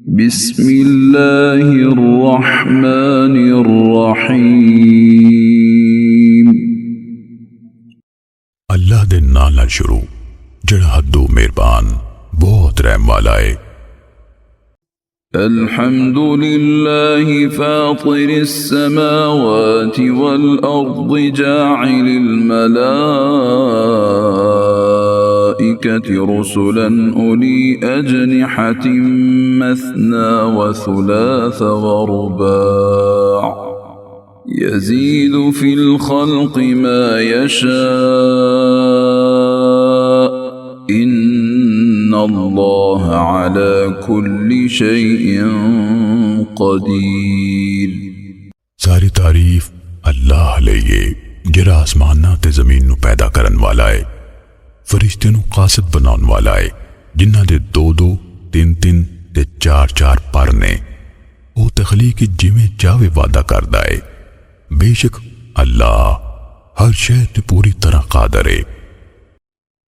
बिस्मिल्लाहिर्रहमानिर्रहीम। अल्लाह दे नाल नाल शुरू जड़ा हद्दो मेहरबान बहुत रहम वाला है। अल्हम्दुलिल्लाहि फातिरिस समावाति वल अर्दि जाइलिल मलाइकति रुसुलन उली अजनिहतिन मस्ना व सुलास व रुबा' यज़ीदु फिल खल्क़ि मा यशा' इन्नल्लाह अला कुल्लि शैइन क़दीर। सारी तारीफ अल्लाह लईए जिहड़ा आसमानां ते ज़मीन नूं पैदा करन वाला है, फरिश्ते नूं कासिद बनाउण वाला है, जिन्हां दे दो दो तीन तीन ते चार चार पर ने। वो तखलीक जिवें चाहे वादा करदा है। बेशक अल्लाह हर शै ते पूरी तरह कादर है।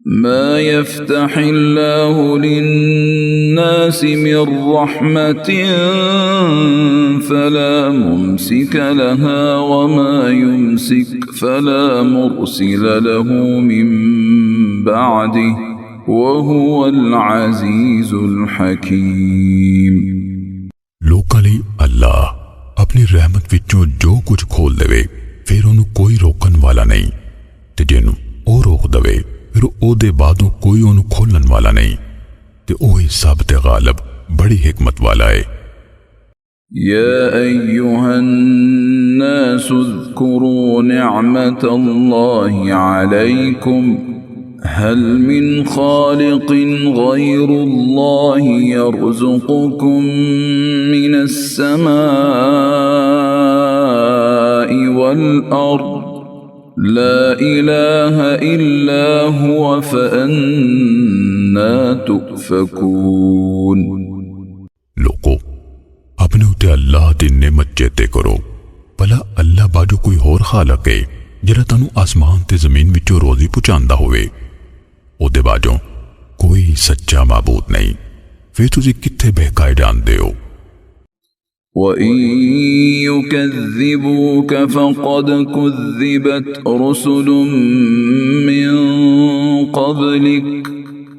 मा यफ्तहिल्लाहु लिन्नासि मिर रहमतिन फला मुमसिक लहा व मा युमसिक फला मुरसिल लहु मिन बअदिहि व हुवल अज़ीज़ुल हकीम। लोकां लई अल्लाह अपनी रहमत विचों जो कुछ खोल देवे फिर उन्होंने कोई रोकन वाला नहीं, ते जिन्हों ओ रोक देवे फिर ओदे बादों कोई उन्होंने खोलन वाला नहीं, ते ओही सब ते गालिब बड़ी हिकमत वाला है। या अय्युहन नासु ज़्कुरू निअमतल्लाहि अलैकुम हल मिन खालिक़िन गैरुल्लाहि यर्ज़ुक़ुकुम मिनस समाइ वल अर्द ला इलाहा इल्ला हुवा फ़अन्ना तुफ़कून। लोगों अपने उते अल्लाह दी नेमत चेते करो। भला अल्लाह बाजू कोई होर खालक है जिहड़ा तुहानू आसमान ते ज़मीन विचों रोज़ी पहुंचांदा होवे? ओदे बाजों कोई सच्चा माबूद नहीं, फिर तुसीं कित्थे बहकाए जांदे हो? वइन युकज़्ज़िबूक फ़क़द कुज़्ज़िबत रुसुलुम मिन क़ब्लिक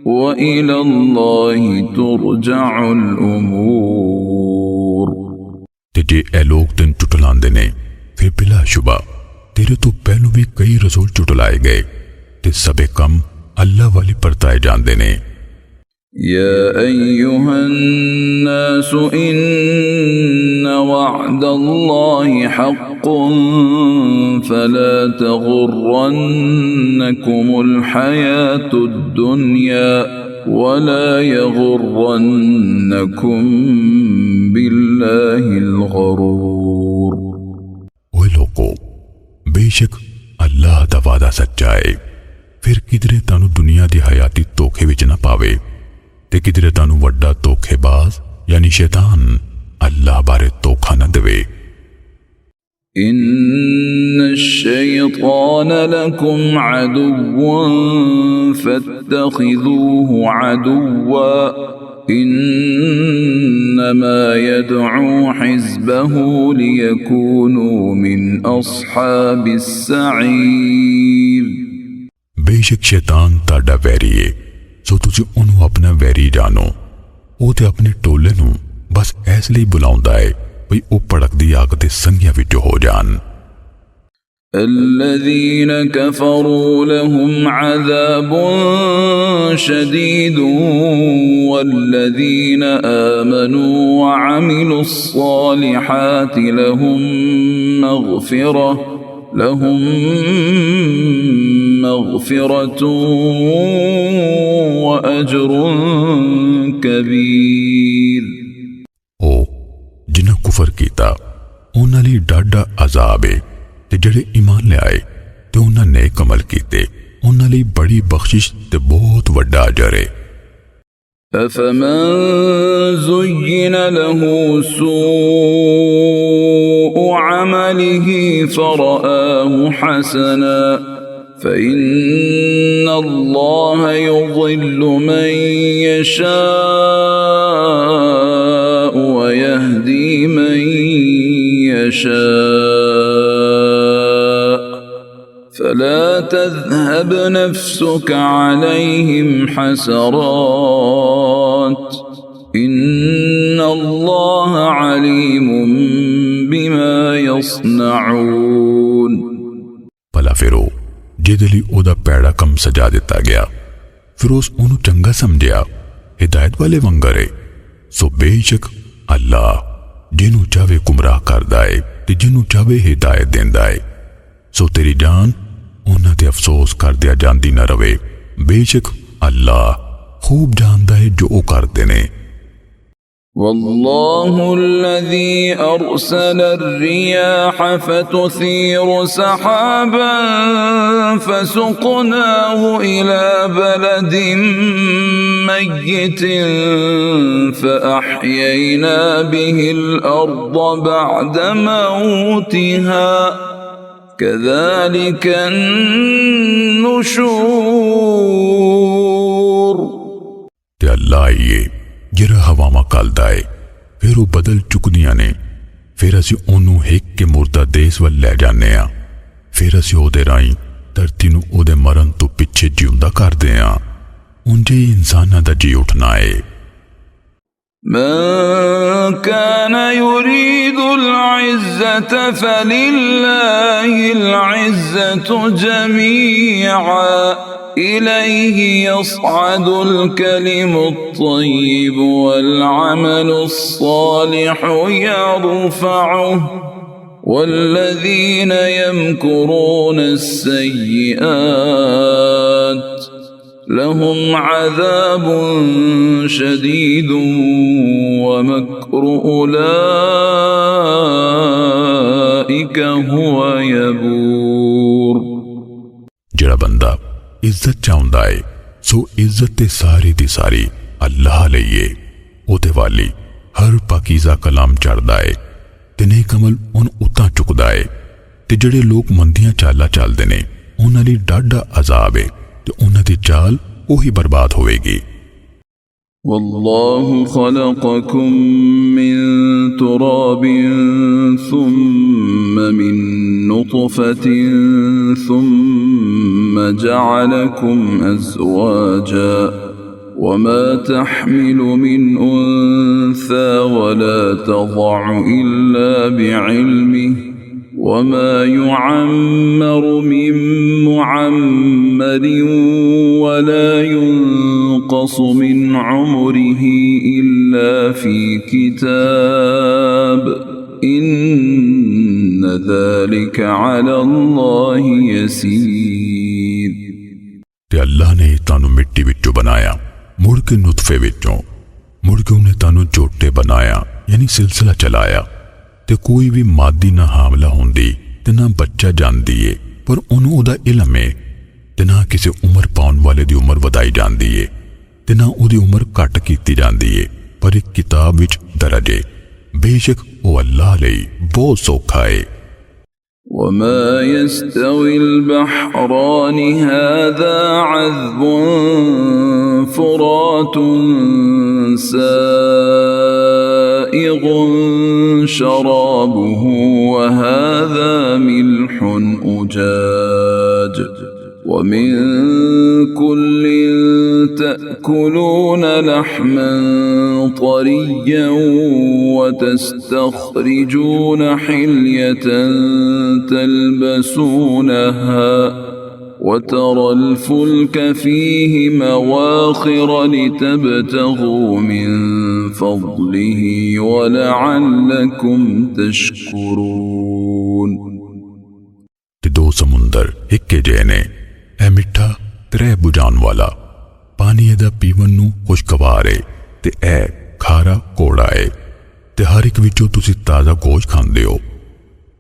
व इलल्लाहि तुरजउल उमूर। ते जे ए लोग तेन चुटलांदे ने फिर बिला शुबा तेरे तो पहलों भी कई रसूल चुटलाए गए, ते सबे कम अल्लाह वाली परताए जांदे ने। या अय्युहन नासु इन्न वअदल्लाहि हक़्क़ुन फला तग़ुर्रन्नकुमुल हयातुद दुनिया वला यग़ुर्रन्नकुम बिल्लाहिल गरूर। ओए लोगों, बेशक अल्लाह दा वादा सच्चा है, फिर किधरे तानू दुनिया दी हयाती धोखे विच ना पावे, ते किधरे तानू वड्डा धोखेबाज यानी शैतान अल्लाह बारे धोखा न देवे। इन्नश-शैतान लकुम अदुव्वुन फत्तखिज़ूहु अदुव्वा इन्नमा यदअू हिज़्बहु लियकूनू मिन अस्हाबिस सईर। बेशक शैतान ताड़ा वैरी है, सो तुसी उन्होंने अपना वैरी जानो। वो ते अपने टोले नू बस ऐसले ही बुलाउंदा है भई वो भड़कदी आग दे संगियां विचों हो जान। الذين كفروا لهم عذاب شديد والذين آمنوا وعملوا الصالحات لهم مغفرة وأجر كبير। ओ जिन्हां कुफर कीता उन्हां लई डाढा अजाब है, ते जेड़े ईमान ले आए ते उन्हां नेक अमल कीते उन्हां लई बड़ी बख्शिश ते बहुत वड्डा अजर है। أفمن زين له سوء عمله فرآه حسنا فإن الله يضل من يشاء يشاء فلا تذهب نفسك عليهم حسرات إن الله عليم بما يصنعون भला फिर ਜਿਹਦੇ ਲਈ ਉਹਦਾ ਪੈੜਾ ਕੰਮ ਸਜਾ ਦਿੱਤਾ ਗਿਆ ਫਿਰ ਉਸ ਉਹਨੂੰ ਚੰਗਾ ਸਮਝਿਆ ਹਿਦਾਇਤ ਵਾਲੇ ਵੰਗਰ ਹੈ ਸੋ ਬੇਸ਼ੱਕ ਅੱਲਾ ਜਿਹਨੂੰ ਚਾਹੇ ਗੁੰਮਰਾਹ ਕਰਦਾ ਹੈ ਤੇ ਜਿਹਨੂੰ ਚਾਹੇ ਹਿਦਾਇਤ ਦਿੰਦਾ ਹੈ ਸੋ ਤੇਰੀ ਜਾਨ ਉਹਨਾਂ ਤੇ ਅਫਸੋਸ ਕਰਦਿਆ ਜਾਂਦੀ ਨਾ ਰਵੇ ਬੇਸ਼ੱਕ ਅੱਲਾ ਖੂਬ ਜਾਣਦਾ ਹੈ ਜੋ ਉਹ ਕਰਦੇ ਨੇ والله الذي أرسل الرياح فتثير سحابا فسقناه إلى بلد ميت فأحيينا به الأرض بعد موتها كذلك النشور ਤੇ ਅੱਲਾ ਇਹ ਜਿਹੜਾ ਹਵਾਵਾਂ ਕੱਲਦਾ ਏ ਫਿਰ ਉਹ ਬਦਲ ਚੁੱਕਦੀਆਂ ਨੇ ਫਿਰ ਅਸੀਂ ਉਹਨੂੰ ਹਿੱਕ ਕੇ ਮੁਰਦਾ ਦੇਸ਼ ਵੱਲ ਲੈ ਜਾਂਦੇ ਆ ਫਿਰ ਅਸੀਂ ਉਹਦੇ ਰਾਹੀਂ ਧਰਤੀ ਨੂੰ ਉਹਦੇ ਮਰਨ ਤੋਂ ਪਿੱਛੇ ਜਿਉਂਦਾ ਕਰਦੇ ਆ ਉਂਝੇ ਹੀ ਇਨਸਾਨਾਂ ਦਾ ਜੀ ਉੱਠਣਾ ਏ من كان يريد العزة فلله العزة جميعا إليه يصعد الكلم الطيب والعمل الصالح يرفعه والذين يمكرون السيئات لهم عذاب شديد ومكر أولئك هو يبور ਜਿਹੜਾ ਬੰਦਾ ਇੱਜ਼ਤ ਚਾਹੁੰਦਾ ਏ ਸੋ ਇੱਜ਼ਤ ਤੇ ਸਾਰੀ ਦੀ ਸਾਰੀ ਅੱਲਾਹ ਲਈ ਏ ਉਹਦੇ ਵਾਲੀ ਹਰ ਪਾਕੀਜ਼ਾ ਕਲਾਮ ਚੜਦਾ ਏ ਤੇ ਨੇਕ ਅਮਲ ਉਹਨੂੰ ਉੱਤਾਂ ਚੁੱਕਦਾ ਏ ਤੇ ਜਿਹੜੇ ਲੋਕ ਮੰਦੀਆਂ ਚਾਲਾਂ ਚੱਲਦੇ ਨੇ ਉਹਨਾਂ ਲਈ ਡਾਢਾ ਅਜ਼ਾਬ ਏ ਤੇ ਉਹਨਾਂ ਦੀ ਚਾਲ ਉਹੀ ਬਰਬਾਦ ਹੋਵੇਗੀ والله خلقكم من تراب ثم من نطفة ثم جعلكم أزواجا وما تحمل من أنثى ولا تضع إلا بعلمه وما يعمر من معمر ولا ينقص من عمره إلا في كتاب إن ذلك على الله يسير ਤੇ ਅੱਲਾਹ ਨੇ ਤੁਹਾਨੂੰ ਮਿੱਟੀ ਵਿੱਚੋਂ ਬਣਾਇਆ ਮੁੜ ਕੇ ਨੁਤਫੇ ਵਿੱਚੋਂ ਮੁੜ ਕੇ ਉਹਨੇ ਤੁਹਾਨੂੰ ਝੋਟੇ ਬਣਾਇਆ ਯਾਨੀ ਸਿਲਸਿਲਾ ਚਲਾਇਆ ਤੇ ਕੋਈ ਵੀ ਮਾਦੀ ਨਾ ਹਾਮਲਾ ਹੁੰਦੀ ਤੇ ਨਾ ਬੱਚਾ ਜਾਂਦੀ ਏ ਪਰ ਉਹਨੂੰ ਉਹਦਾ ਇਲਮ ਏ ਤੇ ਨਾ ਕਿਸੇ ਉਮਰ ਪਾਉਣ ਵਾਲੇ ਦੀ ਉਮਰ ਵਧਾਈ ਜਾਂਦੀ ਏ ਤੇ ਨਾ ਉਹਦੀ ਉਮਰ ਘੱਟ ਕੀਤੀ ਜਾਂਦੀ ਏ ਪਰ ਇੱਕ ਕਿਤਾਬ ਵਿੱਚ ਦਰਜ ਏ ਬੇਸ਼ੱਕ ਉਹ ਅੱਲਾਹ ਲਈ ਬਹੁਤ ਸੌਖਾ ਏ وما يستوي البحران هذا عذب فرات سائغ شرابه وهذا ملح أجاج ومن كل تأكلون لحما طريا وتستخرجون حلية تلبسونها وترى الفلك فيه مواخر لتبتغوا من فضله ولعلكم تشكرون ਤੇ ਦੋ ਸਮੁੰਦਰ ਇੱਕੇ ਜਿਹੇ ਨੇ ਇਹ ਮਿੱਠਾ ਤਰੇ ਬੁਝਾਉਣ ਵਾਲਾ ਪਾਣੀ ਇਹਦਾ ਪੀਵਨ ਨੂੰ ਖੁਸ਼ਗਵਾਰ ਏ ਤੇ ਇਹ ਖਾਰਾ ਕੋੜਾ ਏ ਤੇ ਹਰ ਇੱਕ ਵਿੱਚੋਂ ਤੁਸੀਂ ਤਾਜ਼ਾ ਗੋਸ਼ਤ ਖਾਂਦੇ ਹੋ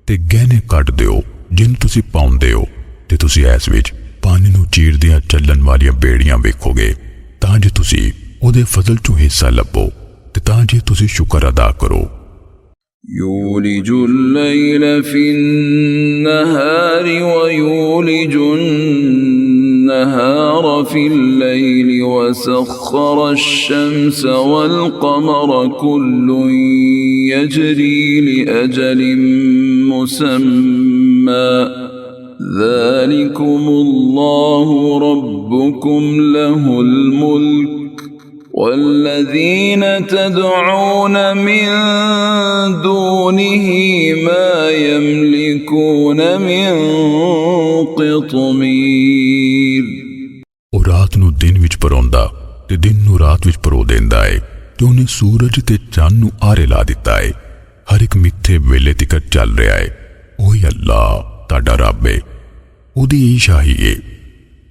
ਤੇ ਗਹਿਣੇ ਕੱਢਦੇ ਹੋ ਜਿਹਨੂੰ ਤੁਸੀਂ ਪਾਉਂਦੇ ਹੋ ਤੇ ਤੁਸੀਂ ਇਸ ਵਿੱਚ ਪਾਣੀ ਨੂੰ ਚੀਰਦਿਆਂ ਚੱਲਣ ਵਾਲੀਆਂ ਬੇੜੀਆਂ ਵੇਖੋਗੇ ਤਾਂ ਜੇ ਤੁਸੀਂ ਉਹਦੇ ਫਜ਼ਲ ਚੋਂ ਹਿੱਸਾ ਲੱਭੋ ਤੇ ਤਾਂ ਜੇ ਤੁਸੀਂ ਸ਼ੁਕਰ ਅਦਾ ਕਰੋ يولج الليل في النهار ويولج النهار النهار في الليل وسخر الشمس والقمر كل يجري لأجل مسمى ذلكم الله ربكم له الملك والذين تدعون من دونه ما يملكون من قطمير। ਉਹ ਰਾਤ ਨੂੰ ਦਿਨ ਵਿੱਚ ਪਰੋਂਦਾ ਤੇ ਦਿਨ ਨੂੰ ਰਾਤ ਵਿੱਚ ਪਰੋ ਦਿੰਦਾ ਏ ਤੇ ਉਹਨੇ ਸੂਰਜ ਤੇ ਚੰਨ ਨੂੰ ਆਰੇ ਲਾ ਦਿੱਤਾ ਏ। ਹਰ ਇੱਕ ਮਿੱਥੇ ਵੇਲੇ ਤੱਕ ਚੱਲ ਰਿਹਾ ਏ। ਉਹੀ ਅੱਲਾ ਤੁਹਾਡਾ ਰੱਬ ਏ, ਉਹਦੀ ਹੀ ਸ਼ਾਹੀ ਏ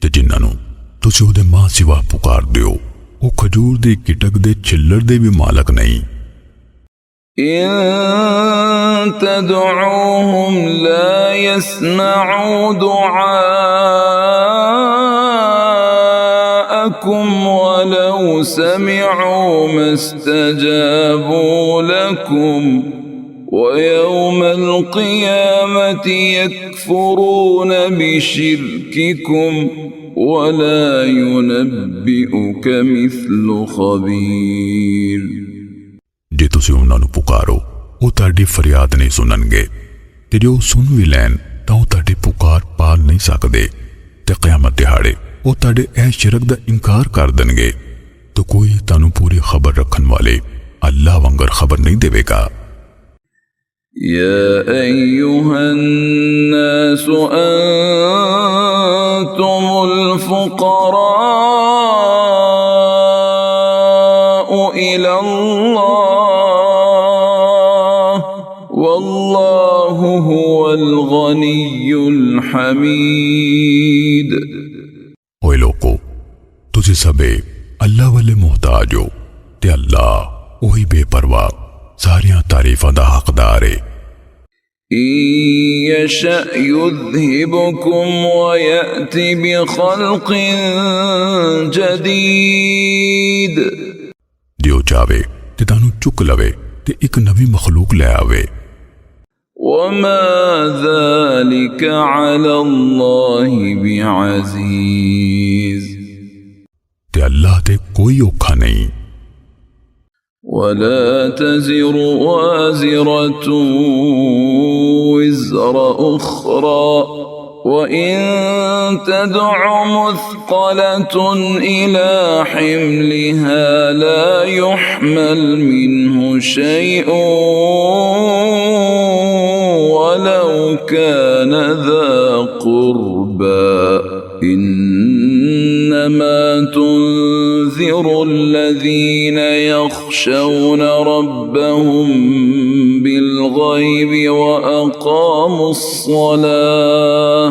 ਤੇ ਜਿਨ੍ਹਾਂ ਨੂੰ ਤੁਸੀਂ ਉਹਦੇ ਮਾਂ ਸਿਵਾ ਪੁਕਾਰਦੇ ਹੋ ਉਹ ਖਜੂਰ ਦੇ ਗਿਟਕ ਦੇ ਛਿੱਲੜ ਦੇ ਵੀ ਮਾਲਕ ਨਹੀਂ। إن تدعوهم لا يسمعوا دعاءكم ولو سمعوا ما استجابوا لكم ويوم القيامة يكفرون بشرككم ولا ينبئك مثل خبير। ਜੇ ਤੁਸੀਂ ਉਹਨਾਂ ਨੂੰ ਪੁਕਾਰੋ ਉਹ ਤੁਹਾਡੀ ਫਰਿਆਦ ਨਹੀਂ ਸੁਣਨਗੇ ਤੇ ਜੇ ਉਹ ਸੁਣ ਵੀ ਲੈਣ ਤਾਂ ਉਹ ਤੁਹਾਡੀ ਪੁਕਾਰ ਪਾਲ ਨਹੀਂ ਸਕਦੇ ਤੇ ਕਿਆਮਤ ਦਿਹਾੜੇ ਉਹ ਤੁਹਾਡੇ ਇਹ ਸ਼ਿਰਕ ਦਾ ਇਨਕਾਰ ਕਰ ਦੇਣਗੇ ਤਾਂ ਕੋਈ ਤੁਹਾਨੂੰ ਪੂਰੀ ਖਬਰ ਰੱਖਣ ਵਾਲੇ ਅੱਲਾਹ ਵਾਂਗਰ ਖਬਰ ਨਹੀਂ ਦੇਵੇਗਾ। يا أيها الناس أنتم الفقراء إلى الله والله هو الغني الحميد۔ ਓਏ ਲੋਕੋ ਤੁਸੀਂ ਸਭੇ ਅੱਲਾਹ ਵਾਲੇ ਮੁਹਤਾਜ ਹੋ ਤੇ ਅੱਲਾਹ ਉਹੀ ਬੇਪਰਵਾਹ ਸਾਰੀਆਂ ਤਾਰੀਫਾਂ ਦਾ ਹੱਕਦਾਰ ਹੈ। إن يشأ يذهبكم ويأتي بخلق جديد। ਜੇ ਉਹ ਚਾਹੇ ਤੇ ਤੁਹਾਨੂੰ ਚੁੱਕ ਲਵੇ ਤੇ ਇੱਕ ਨਵੀਂ ਮਖਲੂਕ ਲੈ ਆਵੇ। وما ذلك على الله بعزيز। ਤੇ ਅੱਲਾਹ ਤੇ ਕੋਈ ਔਖਾ ਨਹੀਂ। ولا تزر وازرة وزر أخرى وإن تدع مثقلة إلى حملها لا يحمل منه شيء ولو كان ذا قربى إنما تنذر الذين يخشون ربهم بالغيب وأقاموا الصلاة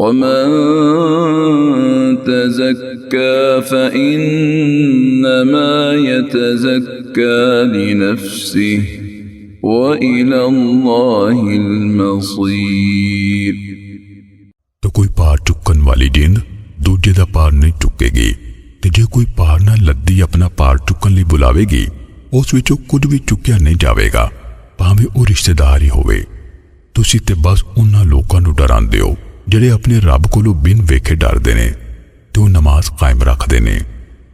ومن تزكى فإنما يتزكى لنفسه وإلى الله المصير۔ तो कोई पार चुकन वाली जिंद दूजे दा पार नहीं चुकेगी ते जे कोई पार ना लद्दी अपना पार चुकन ਲਈ बुलावेगी उस विचों कुछ भी चुकिया नहीं जाएगा भावें वो रिश्तेदार ही होवे। तुसी ते बस उन्हां लोकां नूं डरांदे हो ਜਿਹੜੇ अपने रब कोलों बिन वेखे डरदे ने ते वो नमाज कायम रखदे ने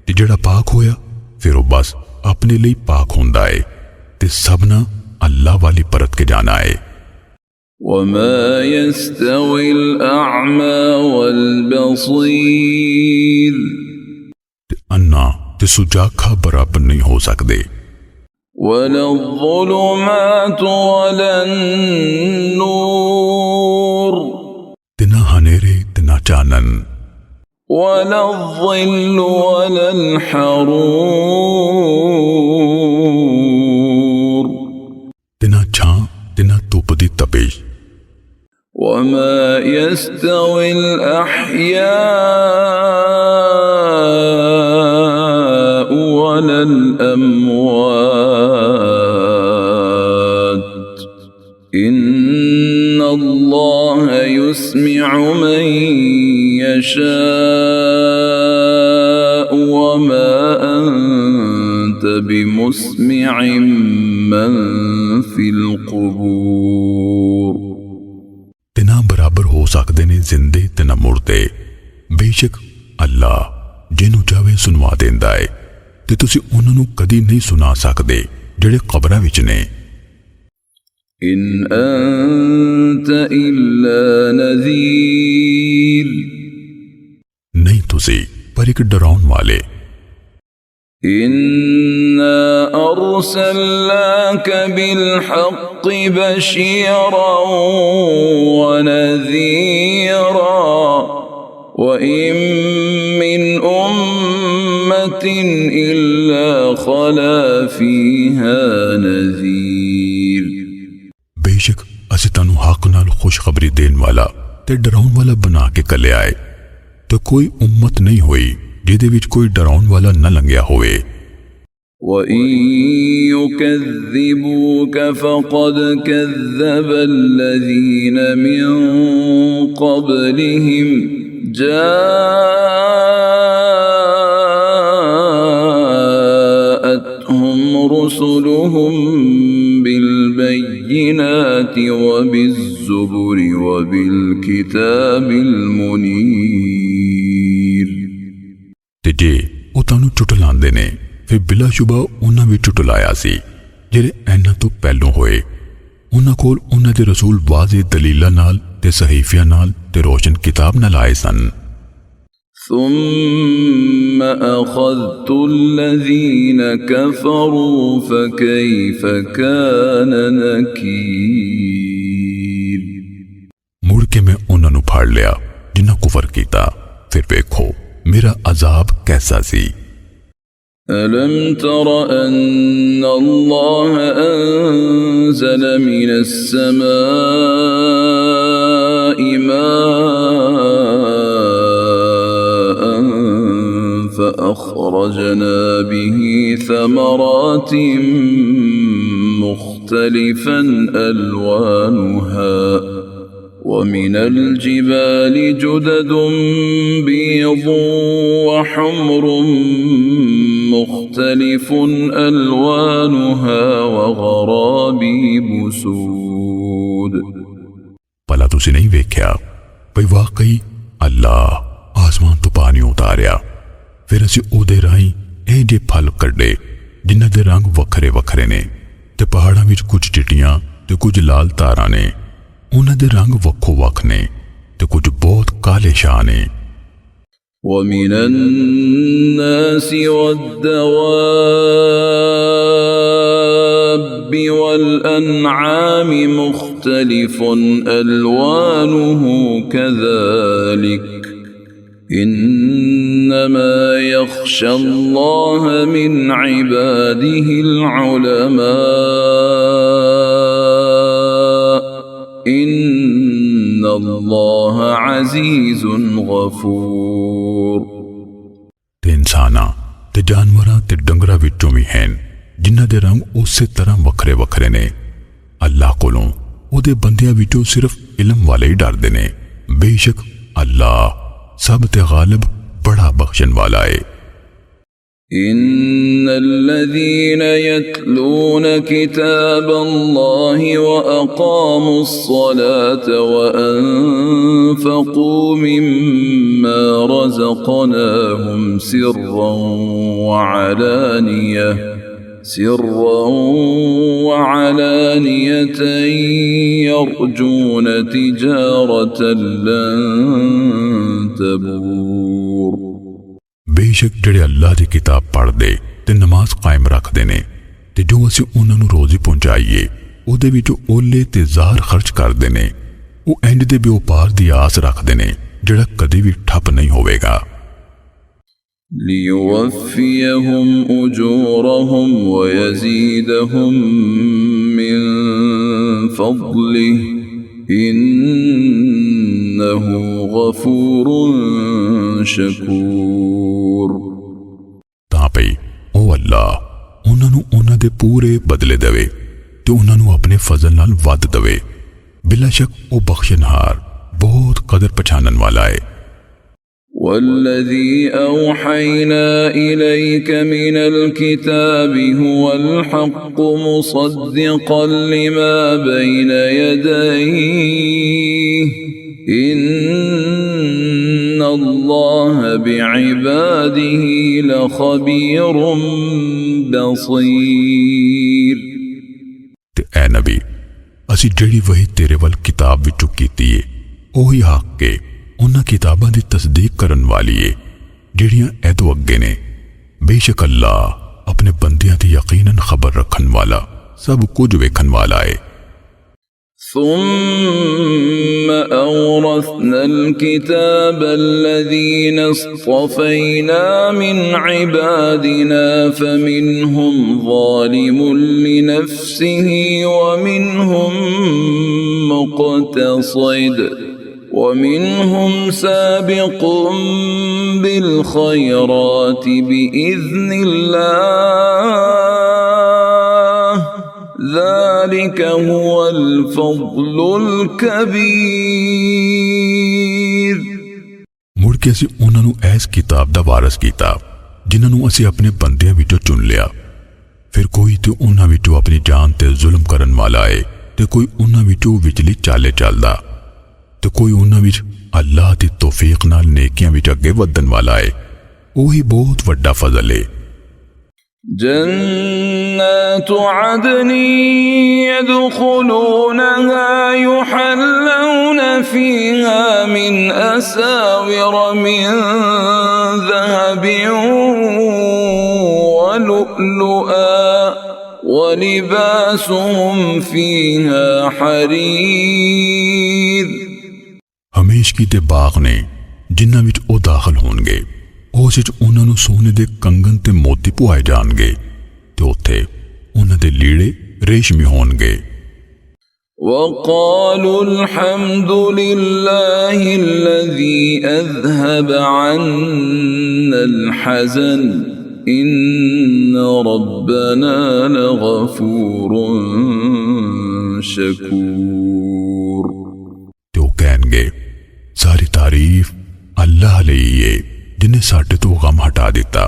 ते ਜਿਹੜਾ पाक होया फिर वो बस अपने लिए पाक हुंदा है ते सबना अल्लाह वाली परत के जाना है। وما يستوي الأعمى والبصير अन्ना ते सुजाखा बराबर नहीं हो सकते। ولا الظلمات ولا النور तिना हनेरे तिना चानन ولا الظل ولا الحرور तिना छां तिना धुप दी तपिश। وما يستوي الأحياء ولا الأموات إن الله يسمع من يشاء وما أنت بمسمع من في القبور। तिना बराबर हो सकते ने जिंदे ते न मुर्दे बेशक अल्लाह जिन्हों चाहे सुनवा देंदा है ते तुसी उन्हां नूं कदी नहीं सुना सकदे जिहड़े कबरां विच ने। इन अंत इल्ला नज़ीर, नहीं तुसी पर एक डराउन वाले। इन्ना अर्सलनाक बिलहक्कि बशीरन व नज़ीरा व इन मिन उम्मतिन इल्ला खला फीहा नज़ीर। बेशक असीं तानूं हक नाल खुशखबरी देन वाला ते डराउन वाला बना के कले आए, तो कोई उम्मत नहीं हुई जिहदे विच कोई डराउन वाला न लंघिया होवे। وَإِن يُكَذِّبُوكَ فَقَدْ كَذَّبَ الَّذِينَ مِن قَبْلِهِمْ جَاءَتْهُمْ رُسُلُهُم بِالْبَيِّنَاتِ وَبِالزُّبُرِ وَبِالْكِتَابِ الْمُنِيرِ। ते जे ਉਹ ਤੁਹਾਨੂੰ ਝੁਟਲਾਉਂਦੇ ਨੇ ਫਿਰ ਬਿਲਾਸ਼ੁਬਾ ਉਹਨਾਂ ਵੀ ਝੁਟਲਾਇਆ ਸੀ ਜਿਹੜੇ ਇਹਨਾਂ ਤੋਂ ਪਹਿਲੋਂ ਹੋਏ। ਉਹਨਾਂ ਕੋਲ ਉਹਨਾਂ ਦੇ ਰਸੂਲ ਵਾਜ਼ਿਹ ਦਲੀਲਾਂ ਨਾਲ ਤੇ ਸਹੀਫਿਆਂ ਨਾਲ ਤੇ ਰੋਸ਼ਨ ਕਿਤਾਬ ਨਾਲ ਆਏ ਸਨ। ثم أخذت الذين كفروا فكيف كان نكير। ਮੁੜ ਕੇ ਮੈਂ ਉਹਨਾਂ ਨੂੰ ਫੜ ਲਿਆ ਜਿਨ੍ਹਾਂ ਕੁਫਰ ਕੀਤਾ, ਫਿਰ ਵੇਖੋ मेरा अजाब कैसा सी। ألم تر أن الله أنزل من السماء ماء فأخرجنا به ثمرات مختلفا ألوانها ومن الجبال جدد بيض وحمر مختلف ألوانها وغرابيب سود۔ भला तुसी नहीं वेख्या भई वाकई अल्लाह आसमान तो पानी उतारिया, फिर असी ओदे राही ਇਹ जे फल कड्डे जिन्हां दे रंग वखरे वखरे ने ते पहाड़ां विच कुछ चिट्टियां ते कुछ लाल तारां ने। उन्हां दे रंग वक्खो वख ने ते कुछ बहुत काले शाह ने। ومن الناس والدواب والأنعام مختلف ألوانه كذلك إنما يخشى الله من عباده العلماء إن الله عزيز غفور۔ ते इंसाना ते जानवरां ते डंगरां विचों भी हैं जिन्हां दे रंग उसे तरह वखरे वखरे ने। अल्लाह कोलों ओदे बंदियां विचों सिर्फ इल्म वाले ही डरदे ने। बेशक अल्लाह सब ते गालिब बड़ा बख्शण वाला है। إن الذين يتلون كتاب الله وأقاموا الصلاة وأنفقوا مما رزقناهم سرا وعلانية يرجون تجارة لن تبور۔ बेशक जेड़े अल्लाह की किताब पढ़दे ते नमाज कायम रखदे ने ते जो असी उन्हां नूं रोज़ी पहुंचाईए उहदे विचों ओले ते ज़ाहर खर्च करदे ने, वो इंज दे व्यापार दी आस रखदे ने जेड़ा कदी भी ठप नहीं होवेगा। लियुवफ्फियहुम उजूरहुम वयज़ीदहुम मिन फ़ज़लिहि इन्नहु गफूरुन शकूर। तां पई ओ अल्लाह उन्हां नूं उन्हां दे पूरे बदले देवे ते उन्हां नूं अपने फजल नाल वध देवे। बिलाशक ओ बख्शनहार बहुत कदर पछानन वाला है। والذي أوحينا إليك من الكتاب هو الحق مصدقا لما بين يديه إن الله بعباده لخبير بصير। ते ऐ नबी असी जड़ी वही तेरे वल किताब विचों कीती है ओही हक के उन्हां किताबां दी तस्दीक करन वाली है जिहड़ियां ऐ तो अगे ने। बेशक अल्लाह अपने बंदियां दी यकीनन खबर रखन वाला सब कुछ वेखन वाला है। ثم أورثنا الكتاب الذين اصطفينا من عبادنا فمنهم ظالم لنفسه ومنهم مقتصد ومنهم سابق بالخيرات بإذن الله ذلك هو الفضل الكبير। मुड़ के असी उन्होंने ऐस किताब दा वारस कीता जिन्होंने असी अपने बंदियां विचों चुन लिया। फिर कोई तो उन्हां विचों अपनी जान ते जुल्म करन वाला है ते कोई उन्हां विचों विचली चाले चलदा ते कोई उन्हां विच अल्लाह दी तौफीक नाल नेकियां विच अगे वधन वाला है। ओही बहुत वड्डा फजल है। जन्नात अदन यदखुलूनहा युहल्लौन फीहा मिन असाविर मिन ज़हबिन व लुअलुआ व लिबासुहुम फीहा हरीर। हमेशगी दे बाग ने जिन्हां विच ओ दाखिल होणगे उस विच उन्हां नूं सोने दे कंगन ते मोती पुआए जाणगे ते उत्थे उन्हां दे लीड़े रेशमी होणगे। وقالوا الحمد لله الذي أذهب عنا الحزن إن ربنا لغفور شكور। ते ओ कहणगे सारी तारीफ अल्लाह लई है जिन्हें साडे तो गम हटा दिता।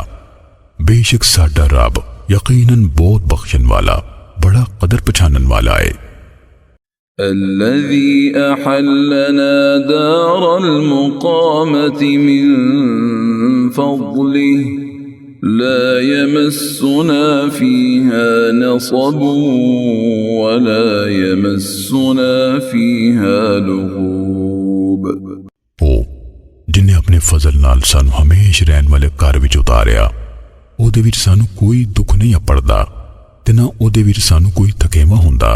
बेशक साडा रब यकीनन बहुत बख्शन वाला बड़ा कदर पछानन वाला है। الذي أحلنا دار المقامة من فضله لا يمسنا فيها نصب ولا يمسنا فيها لغوب। जिन्हें अपने फजल नाल सानू हमेश रहन वाले घर विच उतारिया ओदे विच सानू कोई दुख नहीं अपड़दा ते ना ओदे विच सानू कोई थकेवा हुंदा।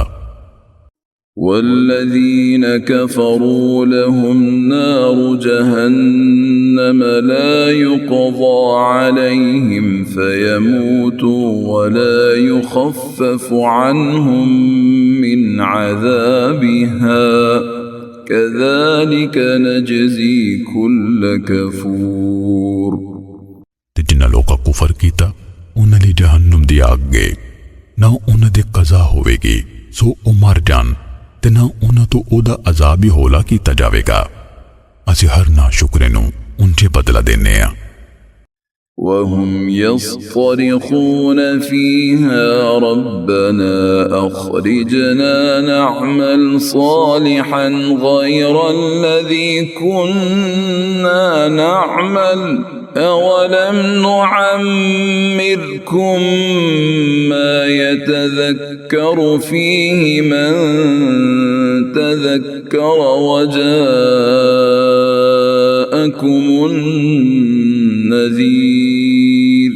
والذين كفروا لهم نار جهنم لا يقضى عليهم فيموتوا ولا يخفف عنهم من عذابها كذلك نجزي كل كفور। ते जिन्हां लोकां कुफर कीता उन्हां लई जहन्नुम दी आग है ना उन्हां दे कज़ा होवेगी सो ओ मर जान ते ना उन्हां तो ओदा अजाब ही होला कीता जावेगा। असीं हर नाशुक्रे नूं उंजे बदला देने आ। وهم يصطرخون فيها ربنا أخرجنا نعمل صالحا غير الذي كنا نعمل أولم نعمركم ما يتذكر فيه من تذكر وجاءكم النذير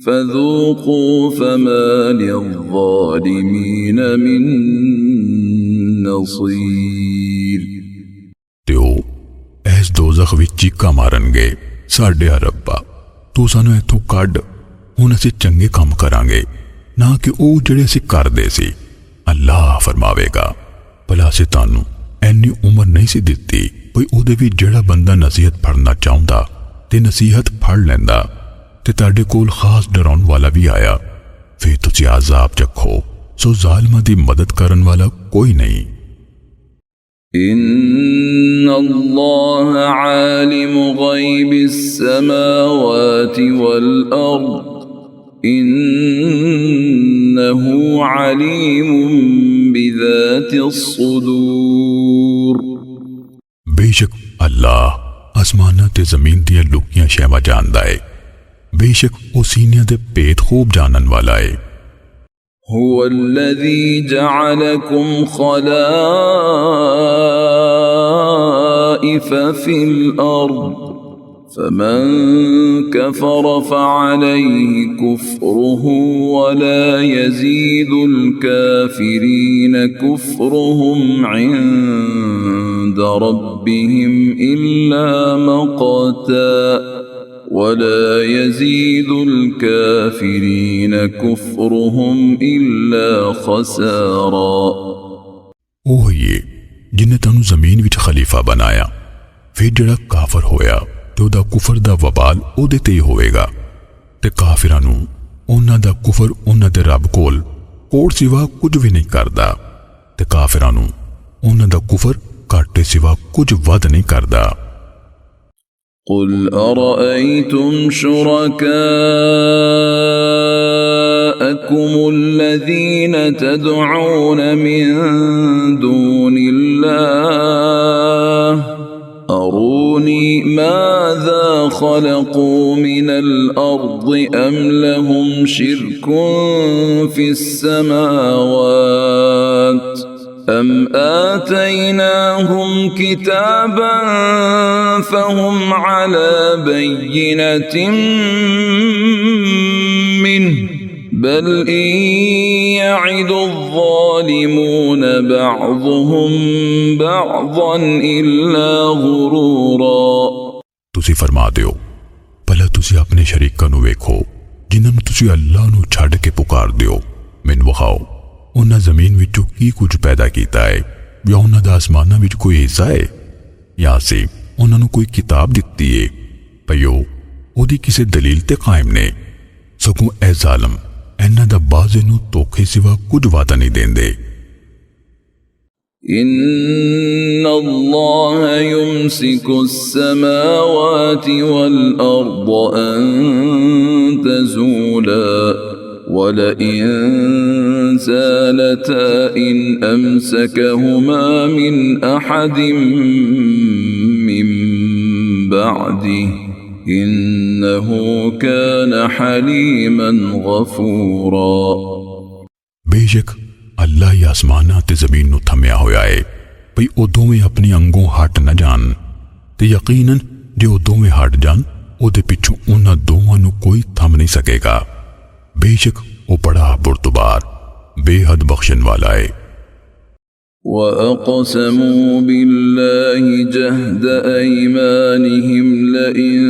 فذوقوا فما للظالمين من نصير। ऐस दोज़ख विच चीका मारनगे साडे रब्बा तू सानू इथों कढ हुण असीं चंगे काम करांगे ना कि ओ जिहड़े असीं करदे सी। अल्लाह फरमावेगा भला असीं तानू ऐनी उम्र नहीं सी दित्ती भई ओहदे विच जिहड़ा बंदा नसीहत फड़ना चाहुंदा ते नसीहत फड़ लैंदा ते तुहाडे कोल खास डराउण वाला भी आया फिर तुसीं अज़ाब चखो सो ज़ालिमां दी मदद करन वाला कोई नहीं। إن الله عالم غيب السماوات والأرض إنه عليم بذات الصدور। बेशक अल्लाह आसमानां ते ज़मीन दियां लुकियां शैवां जानदा है। बेशक वो सीनियां दे भेद खूब जानन वाला है। هو الذي جعلكم خلائف في الأرض فمن كفر فعليه كفره ولا يزيد الكافرين كفرهم عند ربهم إلا مقتا ولا يزيد الكافرين كفرهم إلا خسارا। ਉਹ ਹੀ जिन्हें तैनूं ज़मीन विच खलीफा बनाया, फिर जिहड़ा काफर होया ते उहदा कुफर दा वबाल उहदे ते ही होवेगा ते काफिरां नूं उन्हां दा कुफर उन्हां दे रब कोल कोड़ सिवा कुछ भी नहीं करदा ते काफिरां नूं उन्हां दा कुफर घाटे सिवा कुछ वध नहीं करदा। قل أرأيتم شركاءكم الذين تدعون من دون الله أروني ماذا خلقوا من الأرض أم لهم شرك في السماوات أم آتيناهم كتابا فهم على بينة منه بل إن يعد الظالمون بعضهم بعضا إلا غرورا। तुसी फरमा दियो, भला तुसी अपने शरीकां नूं वेखो जिन्हां नूं तुसी अल्लाह नूं छड्ड के पुकार दियो। मैनूं वखाओ उन्हां ज़मीन विचों की कुछ पैदा कीता है, या उन्हां दा आसमानां विच कोई हिस्सा है, या सी उन्हां नूं कोई किताब दित्ती है भईओ ओहदी किसे दलील ते कायम ने। सगों ऐ ज़ालम इन्हां दा बाज़े नूं धोखे सिवा कुछ वादा नहीं देंदे। إن الله يمسك السماوات والأرض أن تزولا ولئن زالتا إن أمسكهما من أحد من بعده إنه كان حليما غفورا। बेशक अल्लाह ही आसमानां ते ज़मीन नूं थम्या होया है भई ओ दोवें अपने अंगों हट न जान ते यकीनन जे ओ दोवें हट जान ओदे पिछों उन्हां दोवां नूं कोई थम नहीं सकेगा। बेशक वो बड़ा बुर्दबार बेहद बख्शन वाला है। وأقسموا بالله جهد أيمانهم لئن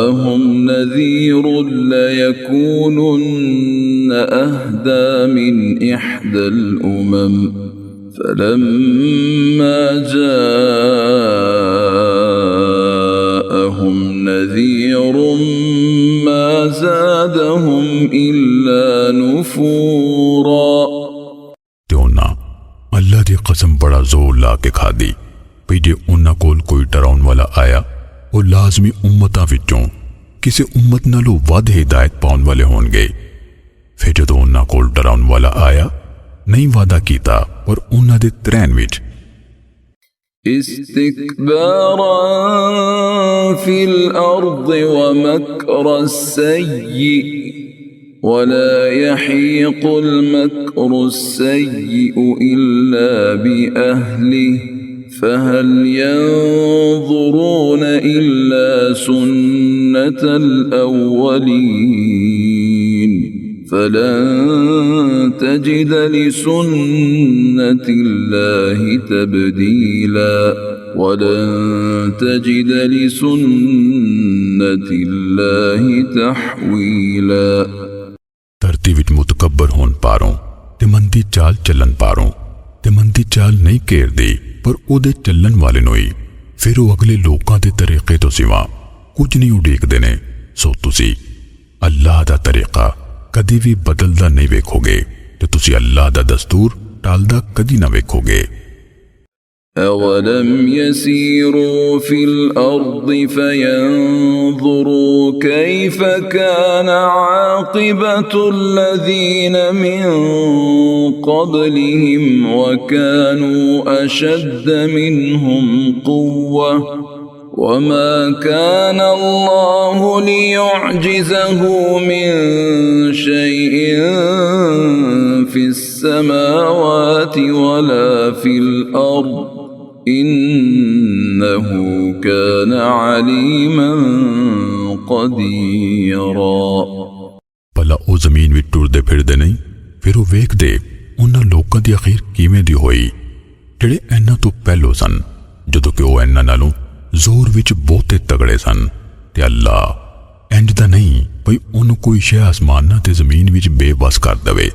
جاءهم نذير ليكونن أهدى من إحدى الأمم فلما جاءهم نذير ما زادهم إلا نفورا। ते उन्हां अल्लाह दी कसम बड़ा जोर ला के खादी भई जे उन्हां कोल कोई डराउण वाला आया वो लाजमी उम्मतां विचों किसी उम्मत नालों वध हिदायत पाउण वाले होणगे। फिर जदों उन्हां कोल डराउण वाला आया नहीं वादा कीता और उन्हां दे त्रैन विच استكبارا في الأرض ومكر السيء ولا يحيق المكر السيء إلا بأهله فهل ينظرون إلا سنة الأولين فلن تجد لسنة الله تبديلا ولن تجد لسنة الله تحويلا। धरती विच मुतकब्बर होन पारों ते मंदी चाल चलन पारों ते मंदी चाल नहीं घेरदे पर ओदे चलन वाले नूं ही फिर वो अगले लोकां दे तरीके तो सिवा कुछ नहीं उड़ीकदे ने। सो तुसी अल्लाह दा तरीका कदी भी बदलदा नहीं वेखोगे ते तुसी अल्लाह दा दस्तूर टालदा कदी ना वेखोगे। أولم يسيروا في الأرض فينظروا كيف كان عاقبة الذين من قبلهم وكانوا أشد منهم قوة وما كان الله ليعجزه من شيء في السماوات ولا في الأرض إنه كان عليما قديرا ਭਲਾ ਉਹ ਜ਼ਮੀਨ ਵਿੱਚ ਟੁਰਦੇ ਫਿਰਦੇ ਨਹੀਂ? ਫਿਰ ਉਹ ਵੇਖਦੇ ਉਹਨਾਂ ਲੋਕਾਂ ਦੀ ਅਖੀਰ ਕਿਵੇਂ ਦੀ ਹੋਈ ਜਿਹੜੇ ਇਹਨਾਂ ਤੋਂ ਪਹਿਲੋਂ ਸਨ, ਜਦੋਂ ਕਿ ਉਹ ਇਹਨਾਂ ਨਾਲੋਂ ਜ਼ੋਰ ਵਿੱਚ ਬਹੁਤੇ ਤਗੜੇ ਸਨ। ਤੇ ਅੱਲਾ ਇੰਜ ਦਾ ਨਹੀਂ ਭਈ ਉਹਨੂੰ ਕੋਈ ਸ਼ੈ ਆਸਮਾਨਾਂ ਤੇ ਜ਼ਮੀਨ ਵਿੱਚ ਬੇਵਸ ਕਰ ਦੇਵੇ।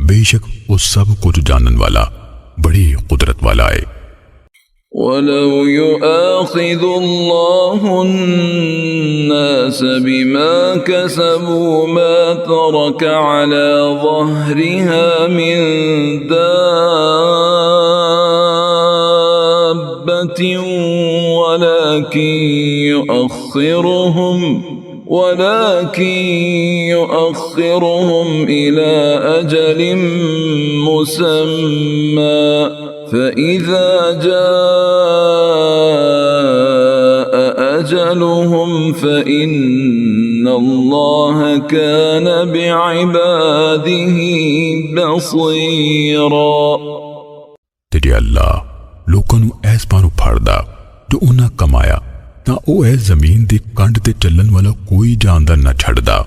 ਬੇਸ਼ੱਕ ਉਹ ਸਭ ਕੁਝ ਜਾਣਨ ਵਾਲਾ ਬੜੀ ਕੁਦਰਤ ਵਾਲਾ ਹੈ। ولو يؤاخذ الله الناس بما كسبوا ما ترك على ظهرها من دابة ولكن يؤخرهم إلى أجل مسمى فإذا جاء أجلهم فإن الله كان بعباده بصيرا ਤੇ ਜੇ ਅੱਲਾ ਲੋਕਾਂ ਨੂੰ ਐਸ ਪਾਰੋਂ ਫੜਦਾ ਜੋ ਉਹਨਾਂ ਕਮਾਇਆ ਤਾਂ ਉਹ ਇਸ ਜ਼ਮੀਨ ਦੀ ਕੰਢ ਤੇ ਚੱਲਣ ਵਾਲਾ ਕੋਈ ਜਾਨਦਾਰ ਨਾ ਛੱਡਦਾ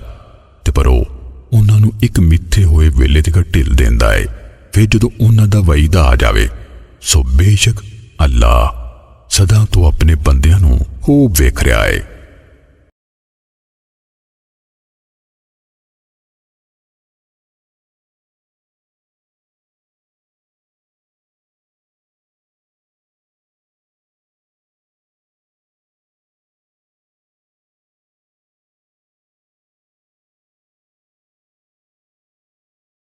ਤੇ ਪਰ ਉਹ ਉਹਨਾਂ ਨੂੰ ਇੱਕ ਮਿੱਥੇ ਹੋਏ ਵੇਲੇ ਤੱਕ ਢਿੱਲ ਦਿੰਦਾ ਹੈ। ਫਿਰ ਜਦੋਂ ਉਹਨਾਂ ਦਾ ਵਈਦਾ ਆ ਜਾਵੇ ਸੋ ਬੇਸ਼ੱਕ ਅੱਲਾ ਸਦਾ ਤੋਂ ਆਪਣੇ ਬੰਦਿਆਂ ਨੂੰ ਖੂਬ ਵੇਖ ਰਿਹਾ ਹੈ।